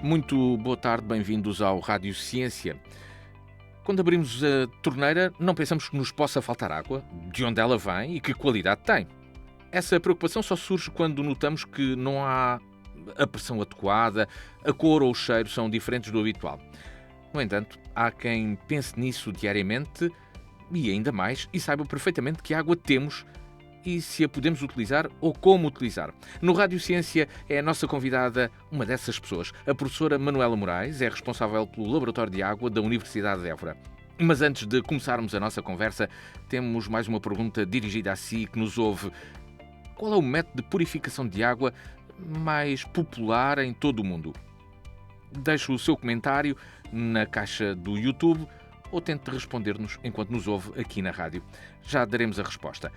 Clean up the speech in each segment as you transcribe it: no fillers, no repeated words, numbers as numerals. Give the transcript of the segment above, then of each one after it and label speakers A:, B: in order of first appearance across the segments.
A: Muito boa tarde, bem-vindos ao Rádio Ciência. Quando abrimos a torneira, não pensamos que nos possa faltar água, de onde ela vem e que qualidade tem. Essa preocupação só surge quando notamos que não há a pressão adequada, a cor ou o cheiro são diferentes do habitual. No entanto, há quem pense nisso diariamente e ainda mais, e saiba perfeitamente que água temos e se a podemos utilizar ou como utilizar. No Rádio Ciência é a nossa convidada uma dessas pessoas. A professora Manuela Moraes é responsável pelo Laboratório de Água da Universidade de Évora. Mas antes de começarmos a nossa conversa, temos mais uma pergunta dirigida a si que nos ouve. Qual é o método de purificação de água mais popular em todo o mundo? Deixe o seu comentário na caixa do YouTube ou tente responder-nos enquanto nos ouve aqui na rádio. Já daremos a resposta.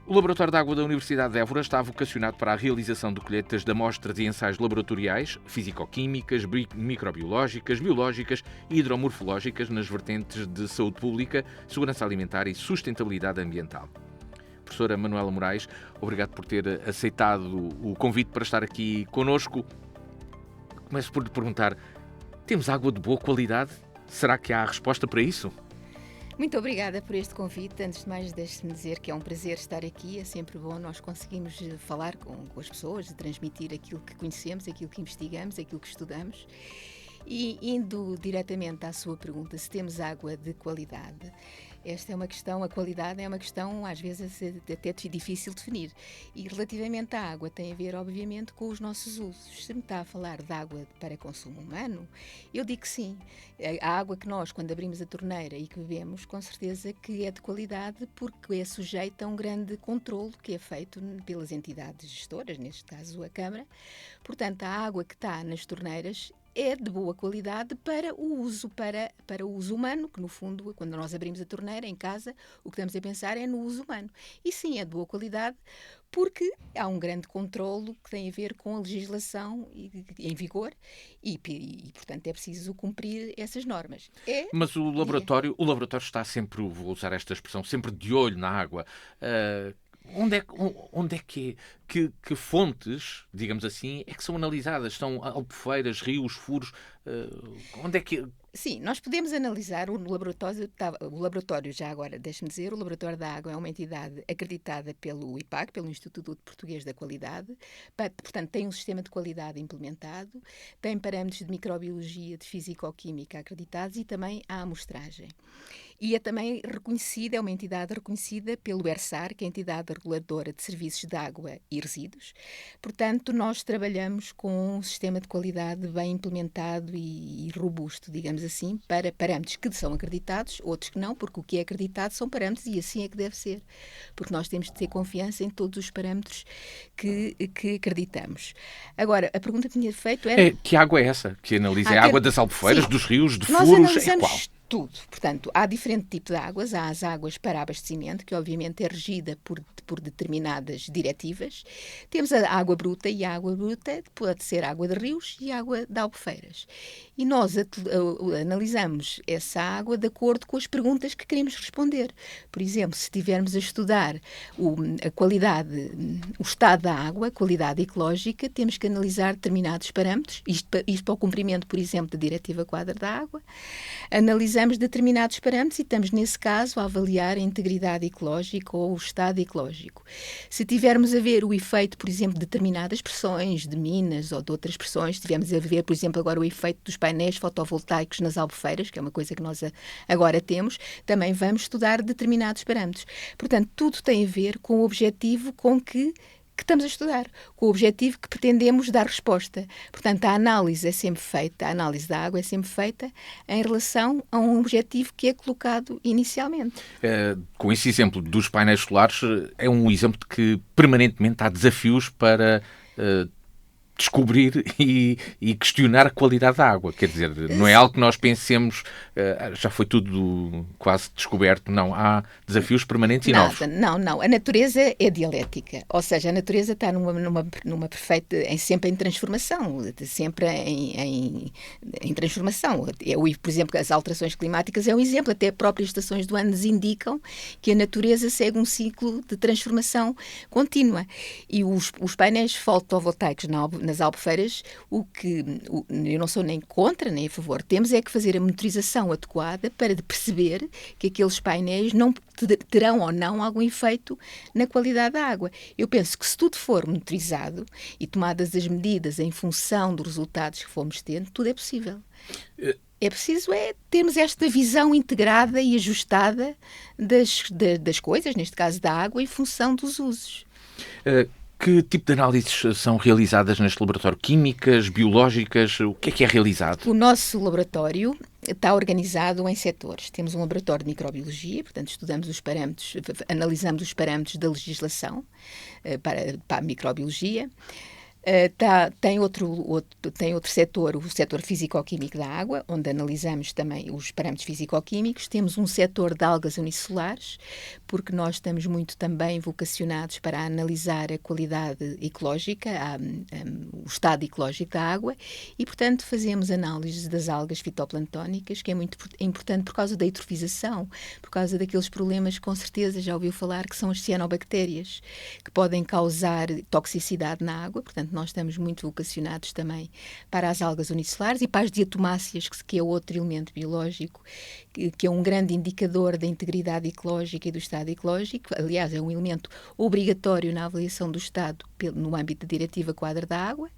A: O Laboratório de Água da Universidade de Évora está vocacionado para a realização de colheitas de amostras e ensaios laboratoriais, físico-químicas, microbiológicas, biológicas e hidromorfológicas nas vertentes de saúde pública, segurança alimentar e sustentabilidade ambiental. Professora Manuela Moraes, obrigado por ter aceitado o convite para estar aqui connosco. Começo por lhe perguntar, temos água de boa qualidade? Será que há resposta para isso?
B: Muito obrigada por este convite. Antes de mais, deixe-me dizer que é um prazer estar aqui. É sempre bom nós conseguirmos falar com as pessoas, transmitir aquilo que conhecemos, aquilo que investigamos, aquilo que estudamos. E indo diretamente à sua pergunta, se temos água de qualidade, esta é uma questão, a qualidade é uma questão às vezes até difícil de definir. E relativamente à água tem a ver, obviamente, com os nossos usos. Se me está a falar de água para consumo humano, eu digo que sim. A água que nós, quando abrimos a torneira e que bebemos, com certeza que é de qualidade porque é sujeita a um grande controlo que é feito pelas entidades gestoras, neste caso a Câmara. Portanto, a água que está nas torneiras é de boa qualidade para o uso humano, que no fundo, quando nós abrimos a torneira em casa, o que estamos a pensar é no uso humano. E sim, é de boa qualidade porque há um grande controlo que tem a ver com a legislação em vigor e portanto, é preciso cumprir essas normas.
A: Mas o laboratório está sempre, vou usar esta expressão, sempre de olho na água. Onde é que fontes, digamos assim, é que são analisadas? São albufeiras, rios, furos? Onde é que...
B: Sim, nós podemos analisar o laboratório, já agora, deixe-me dizer, o Laboratório da Água é uma entidade acreditada pelo IPAC, pelo Instituto Português da Qualidade, portanto tem um sistema de qualidade implementado, tem parâmetros de microbiologia, de físico-química acreditados e também a amostragem. E é também reconhecida, é uma entidade reconhecida pelo ERSAR, que é a entidade reguladora de serviços de água e resíduos. Portanto, nós trabalhamos com um sistema de qualidade bem implementado e robusto, digamos assim, para parâmetros que são acreditados, outros que não, porque o que é acreditado são parâmetros e assim é que deve ser. Porque nós temos de ter confiança em todos os parâmetros que acreditamos. Agora, a pergunta que tinha feito era...
A: Que água é essa que analisa? É a água das albufeiras, dos rios, de
B: nós
A: furos?
B: Analisamos
A: é qual?
B: Tudo. Portanto, há diferente tipo de águas. Há as águas para abastecimento, que obviamente é regida por determinadas diretivas. Temos a água bruta, e a água bruta pode ser água de rios e água de albufeiras. E nós analisamos essa água de acordo com as perguntas que queremos responder. Por exemplo, se estivermos a estudar a qualidade, o estado da água, a qualidade ecológica, temos que analisar determinados parâmetros, isto para o cumprimento, por exemplo, da Diretiva Quadro da Água. Analisamos determinados parâmetros e estamos, nesse caso, a avaliar a integridade ecológica ou o estado ecológico. Se tivermos a ver o efeito, por exemplo, de determinadas pressões, de minas ou de outras pressões, estivermos a ver, por exemplo, agora o efeito dos painéis fotovoltaicos nas albufeiras, que é uma coisa que nós agora temos, também vamos estudar determinados parâmetros. Portanto, tudo tem a ver com o objetivo com que estamos a estudar, com o objetivo que pretendemos dar resposta. Portanto, a análise da água é sempre feita em relação a um objetivo que é colocado inicialmente.
A: Com esse exemplo dos painéis solares, é um exemplo de que permanentemente há desafios para descobrir e questionar a qualidade da água. Quer dizer, não é algo que nós pensemos, já foi tudo quase descoberto. Não, há desafios permanentes e novos.
B: Não. A natureza é dialética. Ou seja, a natureza está numa perfeita, sempre em transformação. Sempre em transformação. Por exemplo, as alterações climáticas é um exemplo. Até as próprias estações do ano nos indicam que a natureza segue um ciclo de transformação contínua. E os painéis fotovoltaicos nas albufeiras, eu não sou nem contra nem a favor. Temos é que fazer a monitorização adequada para perceber que aqueles painéis não terão ou não algum efeito na qualidade da água. Eu penso que se tudo for monitorizado e tomadas as medidas em função dos resultados que fomos tendo, tudo é possível. É preciso termos esta visão integrada e ajustada das coisas, neste caso da água, em função dos usos.
A: Que tipo de análises são realizadas neste laboratório? Químicas, biológicas? O que é realizado?
B: O nosso laboratório está organizado em setores. Temos um laboratório de microbiologia, portanto, estudamos os parâmetros, analisamos os parâmetros da legislação para a microbiologia. Tem outro setor, o setor físico-químico da água, onde analisamos também os parâmetros físico-químicos. Temos um setor de algas unicelares, porque nós estamos muito também vocacionados para analisar a qualidade ecológica, o estado ecológico da água, e, portanto, fazemos análise das algas fitoplanctónicas, que é muito importante por causa da eutrofização, por causa daqueles problemas que, com certeza, já ouviu falar, que são as cianobactérias, que podem causar toxicidade na água. Portanto, nós estamos muito vocacionados também para as algas unicelares e para as diatomáceas, que é outro elemento biológico, que é um grande indicador da integridade ecológica e do estado ecológico. Aliás, é um elemento obrigatório na avaliação do estado no âmbito da Diretiva Quadro da Água.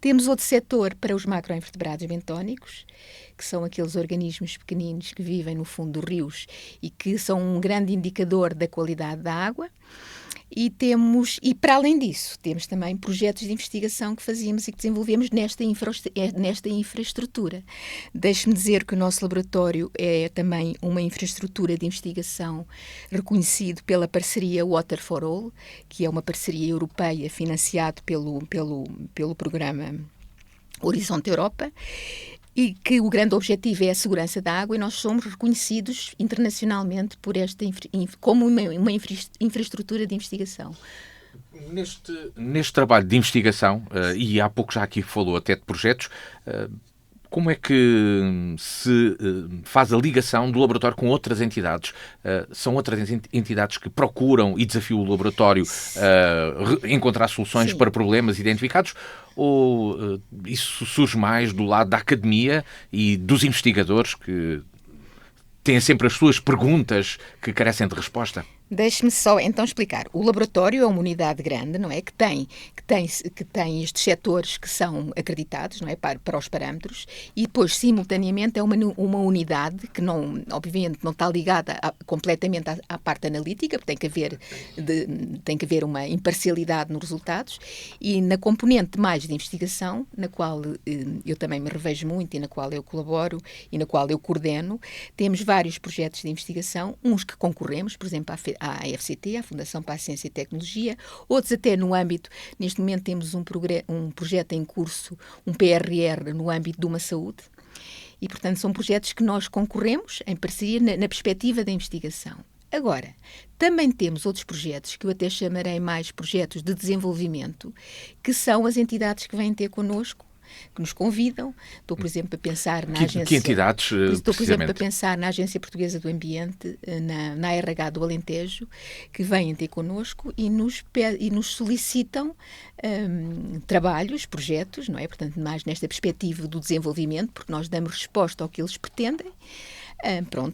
B: Temos outro setor para os macroinvertebrados bentónicos, que são aqueles organismos pequeninos que vivem no fundo dos rios e que são um grande indicador da qualidade da água. E para além disso, temos também projetos de investigação que fazíamos e que desenvolvemos nesta infraestrutura. Deixe-me dizer que o nosso laboratório é também uma infraestrutura de investigação reconhecido pela parceria Water for All, que é uma parceria europeia financiada pelo programa Horizonte Europa, e que o grande objetivo é a segurança da água, e nós somos reconhecidos internacionalmente por como uma infraestrutura de investigação.
A: Neste trabalho de investigação, e há pouco já aqui falou até de projetos, como é que se faz a ligação do laboratório com outras entidades? São outras entidades que procuram e desafiam o laboratório a encontrar soluções
B: Sim.
A: para problemas identificados? Ou isso surge mais do lado da academia e dos investigadores que têm sempre as suas perguntas que carecem de resposta?
B: Deixe-me só então explicar. O laboratório é uma unidade grande, não é? Que tem estes setores que são acreditados, não é? Para os parâmetros, e depois, simultaneamente, é uma unidade que, obviamente, não está ligada completamente à parte analítica, porque tem que haver uma imparcialidade nos resultados, e na componente mais de investigação, na qual eu também me revejo muito e na qual eu colaboro e na qual eu coordeno, temos vários projetos de investigação, uns que concorremos, por exemplo, à FCT, à Fundação para a Ciência e Tecnologia, outros até no âmbito, neste momento temos um projeto em curso, um PRR no âmbito de uma saúde, e portanto são projetos que nós concorremos em parceria na perspectiva da investigação. Agora, também temos outros projetos, que eu até chamarei mais projetos de desenvolvimento, que são as entidades que vêm ter connosco, que nos convidam. Estou, por exemplo, a pensar na agência...
A: Que entidades,
B: Estou, por exemplo, a pensar na Agência Portuguesa do Ambiente, na ARH do Alentejo, que vêm ter connosco e nos solicitam trabalhos, projetos, não é? Portanto, mais nesta perspectiva do desenvolvimento, porque nós damos resposta ao que eles pretendem,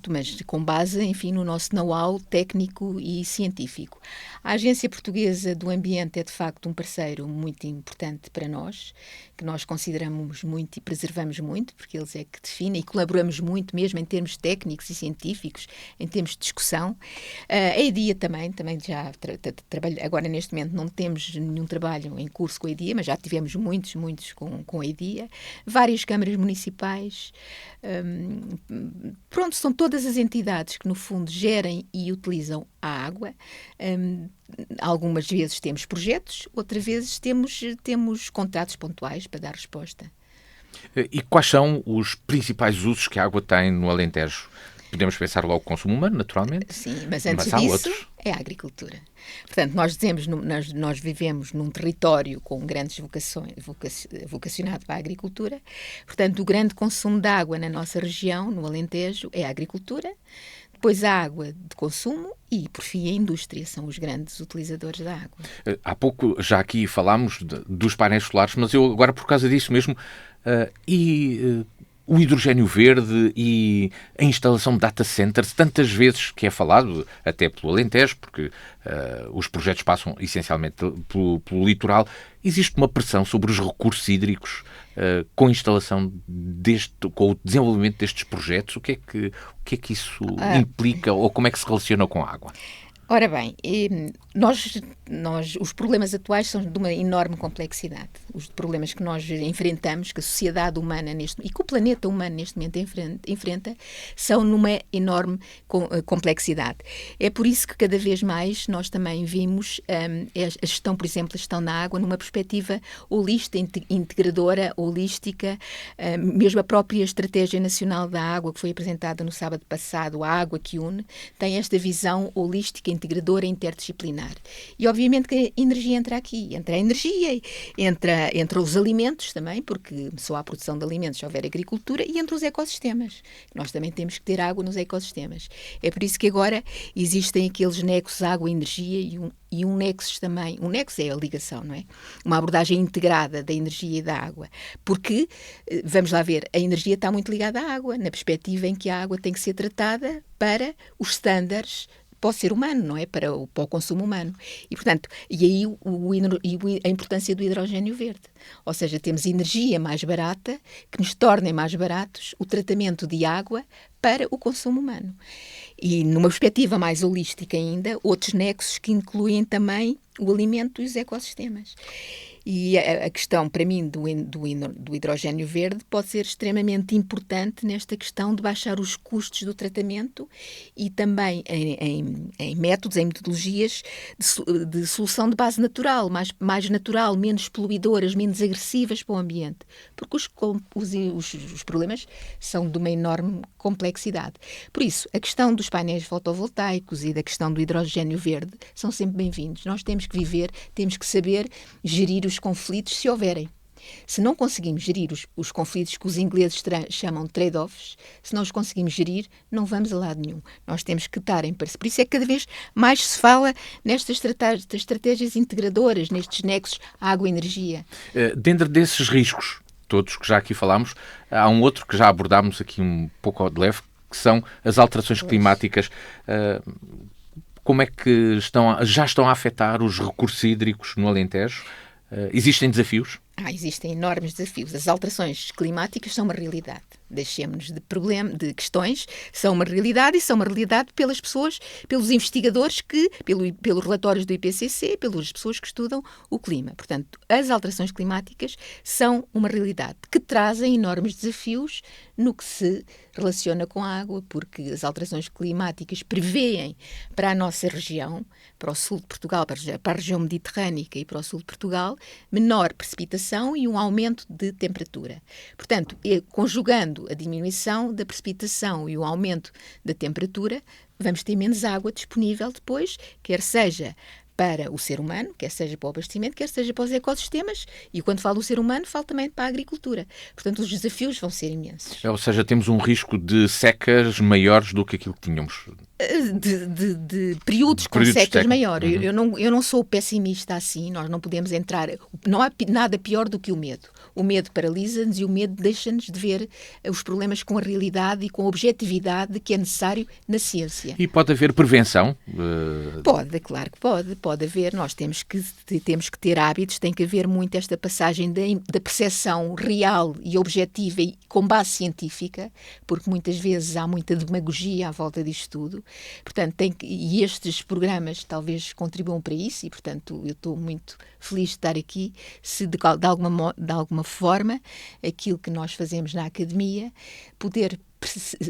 B: mas com base, enfim, no nosso know-how técnico e científico. A Agência Portuguesa do Ambiente é, de facto, um parceiro muito importante para nós, que nós consideramos muito e preservamos muito, porque eles é que definem e colaboramos muito, mesmo em termos técnicos e científicos, em termos de discussão. A EDIA também já trabalha. Agora, neste momento, não temos nenhum trabalho em curso com a EDIA, mas já tivemos muitos com a EDIA. Várias câmaras municipais. Pronto, são todas as entidades que, no fundo, gerem e utilizam a água. Algumas vezes temos projetos, outras vezes temos contratos pontuais para dar resposta.
A: E quais são os principais usos que a água tem no Alentejo? Podemos pensar logo o consumo humano, naturalmente.
B: Sim, mas antes
A: há
B: disso
A: outros.
B: É a agricultura. Portanto, nós vivemos num território com grandes vocacionado para a agricultura. Portanto, o grande consumo de água na nossa região, no Alentejo, é a agricultura. depois a água de consumo e, por fim, a indústria. São os grandes utilizadores da água.
A: Há pouco já aqui falámos dos painéis solares, mas eu agora, por causa disso mesmo, o hidrogénio verde e a instalação de data centers, tantas vezes que é falado, até pelo Alentejo, porque os projetos passam essencialmente pelo litoral, existe uma pressão sobre os recursos hídricos com a instalação com o desenvolvimento destes projetos. O que é que isso implica ou como é que se relaciona com a água?
B: Ora bem, os problemas atuais são de uma enorme complexidade. Os problemas que nós enfrentamos, que a sociedade humana e que o planeta humano neste momento enfrenta, são numa enorme complexidade. É por isso que cada vez mais nós também vimos a gestão, por exemplo, a gestão da água numa perspectiva holística, integradora, holística, mesmo a própria Estratégia Nacional da Água, que foi apresentada no sábado passado, a Água que Une, tem esta visão holística, integradora e interdisciplinar. E obviamente que a energia entra aqui, entra a energia, entra os alimentos também, porque só há produção de alimentos se houver agricultura, e entre os ecossistemas. Nós também temos que ter água nos ecossistemas. É por isso que agora existem aqueles nexos água-energia e um nexo também. Um nexo é a ligação, não é? Uma abordagem integrada da energia e da água. Porque, vamos lá ver, a energia está muito ligada à água, na perspectiva em que a água tem que ser tratada para os estándares para o ser humano, não é? Para o consumo humano. E, portanto, aí a importância do hidrogénio verde. Ou seja, temos energia mais barata, que nos tornem mais baratos o tratamento de água para o consumo humano. E, numa perspectiva mais holística ainda, outros nexos que incluem também o alimento e os ecossistemas. E a questão, para mim, do hidrogénio verde pode ser extremamente importante nesta questão de baixar os custos do tratamento e também em métodos, em metodologias de solução de base natural, mais natural, menos poluidoras, menos agressivas para o ambiente. Porque os problemas são de uma enorme complexidade. Por isso, a questão dos painéis fotovoltaicos e da questão do hidrogénio verde são sempre bem-vindos. Nós temos que viver, temos que saber gerir os conflitos se houverem. Se não conseguimos gerir os conflitos que os ingleses chamam de trade-offs, se não os conseguimos gerir, não vamos a lado nenhum. Nós temos que estar em parceria. Por isso é que cada vez mais se fala nestas estratégias integradoras, nestes nexos água-energia.
A: Dentro desses riscos, todos que já aqui falámos, há um outro que já abordámos aqui um pouco de leve, que são as alterações climáticas. Como é que já estão a afetar os recursos hídricos no Alentejo? Existem desafios?
B: Existem enormes desafios. As alterações climáticas são uma realidade. Deixemos-nos de questões, são uma realidade e são uma realidade pelas pessoas, pelos investigadores, pelos relatórios do IPCC, pelas pessoas que estudam o clima. Portanto, as alterações climáticas são uma realidade que trazem enormes desafios no que se relaciona com a água, porque as alterações climáticas prevêem para a nossa região, para o sul de Portugal, para a região mediterrânica e para o sul de Portugal, menor precipitação e um aumento de temperatura. Portanto, conjugando a diminuição da precipitação e o aumento da temperatura, vamos ter menos água disponível depois, quer seja para o ser humano, quer seja para o abastecimento, quer seja para os ecossistemas, e quando falo do ser humano, falo também para a agricultura. Portanto, os desafios vão ser imensos.
A: Ou seja, temos um risco de secas maiores do que aquilo que tínhamos.
B: De períodos com secas maiores. Eu não sou pessimista assim, nós não podemos entrar. Não há nada pior do que o medo. O medo paralisa-nos e o medo deixa-nos de ver os problemas com a realidade e com a objetividade que é necessário na ciência.
A: E pode haver prevenção?
B: Pode, claro que pode. Pode haver. Nós temos que ter hábitos, tem que haver muito esta passagem da percepção real e objetiva e com base científica, porque muitas vezes há muita demagogia à volta disto tudo. Portanto, e estes programas talvez contribuam para isso e, portanto, eu estou muito feliz de estar aqui, se de alguma forma aquilo que nós fazemos na academia poder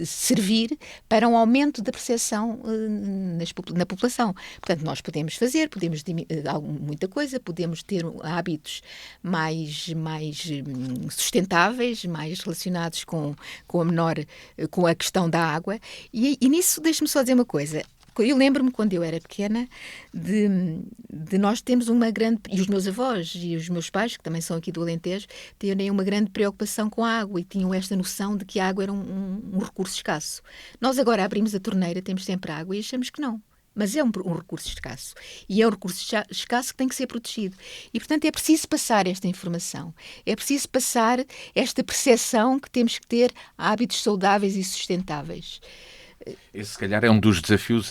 B: servir para um aumento da percepção na população. Portanto, nós podemos muita coisa, podemos ter hábitos mais sustentáveis, mais relacionados com a questão da água. E nisso, deixe-me só dizer uma coisa. Eu lembro-me, quando eu era pequena, de nós termos uma grande... E os meus avós e os meus pais, que também são aqui do Alentejo, terem uma grande preocupação com a água e tinham esta noção de que a água era um recurso escasso. Nós agora abrimos a torneira, temos sempre água e achamos que não. Mas é um recurso escasso. E é um recurso escasso que tem que ser protegido. E, portanto, é preciso passar esta informação. É preciso passar esta percepção que temos que ter hábitos saudáveis e sustentáveis.
A: Esse, se calhar, é um dos desafios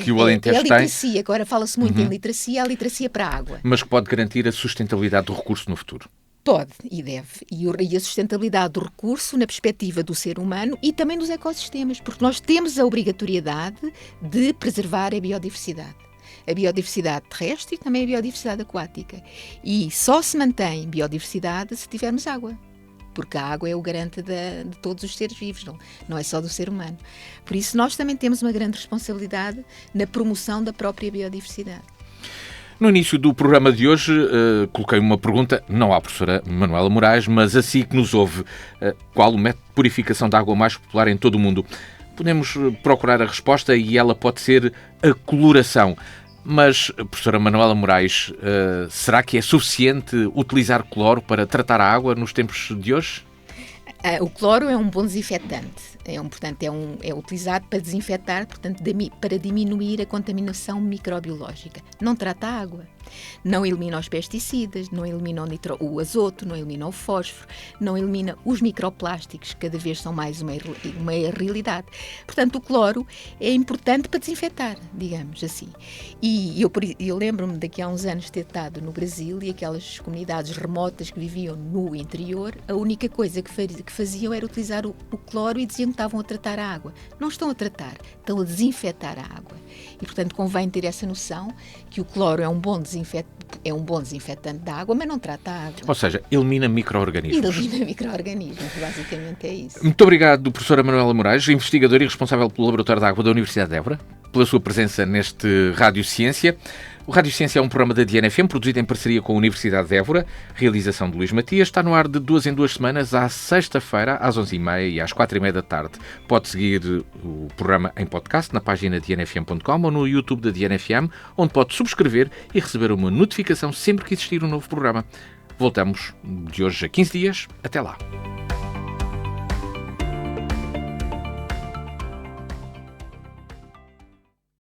A: que o Alentejo
B: é a
A: tem.
B: literacia. Agora fala-se muito em literacia, a literacia para a água.
A: Mas que pode garantir a sustentabilidade do recurso no futuro.
B: Pode e deve. E a sustentabilidade do recurso na perspectiva do ser humano e também dos ecossistemas, porque nós temos a obrigatoriedade de preservar a biodiversidade. A biodiversidade terrestre e também a biodiversidade aquática. E só se mantém biodiversidade se tivermos água. Porque a água é o garante de todos os seres vivos, não é só do ser humano. Por isso, nós também temos uma grande responsabilidade na promoção da própria biodiversidade.
A: No início do programa de hoje, coloquei uma pergunta, não à professora Manuela Moraes, mas a si que nos ouve. Qual o método de purificação de água mais popular em todo o mundo? Podemos procurar a resposta e ela pode ser a coloração. Mas, professora Manuela Moraes, será que é suficiente utilizar cloro para tratar a água nos tempos de hoje?
B: O cloro é um bom desinfetante. É utilizado para desinfetar, portanto, para diminuir a contaminação microbiológica. Não trata a água. Não elimina os pesticidas, não elimina o azoto, não elimina o fósforo, não elimina os microplásticos, que cada vez são mais uma realidade. Portanto, o cloro é importante para desinfetar, digamos assim. E eu lembro-me daqui a uns anos ter estado no Brasil e aquelas comunidades remotas que viviam no interior, a única coisa que faziam era utilizar o cloro e diziam que estavam a tratar a água. Não estão a tratar, estão a desinfetar a água. E, portanto, convém ter essa noção que o cloro é um bom desinfetante da água, mas não trata a água.
A: Ou seja, elimina micro-organismos.
B: Elimina micro-organismos, basicamente é isso.
A: Muito obrigado, professora Manuela Moraes, investigadora e responsável pelo Laboratório da Água da Universidade de Évora, pela sua presença neste Rádio Ciência. O Rádio Ciência é um programa da DNFM, produzido em parceria com a Universidade de Évora, realização de Luís Matias. Está no ar de 2 em 2 semanas, à sexta-feira, às 11h30 e às 4h30 da tarde. Pode seguir o programa em podcast na página dnfm.com ou no YouTube da DNFM, onde pode subscrever e receber uma notificação sempre que existir um novo programa. Voltamos de hoje a 15 dias. Até lá.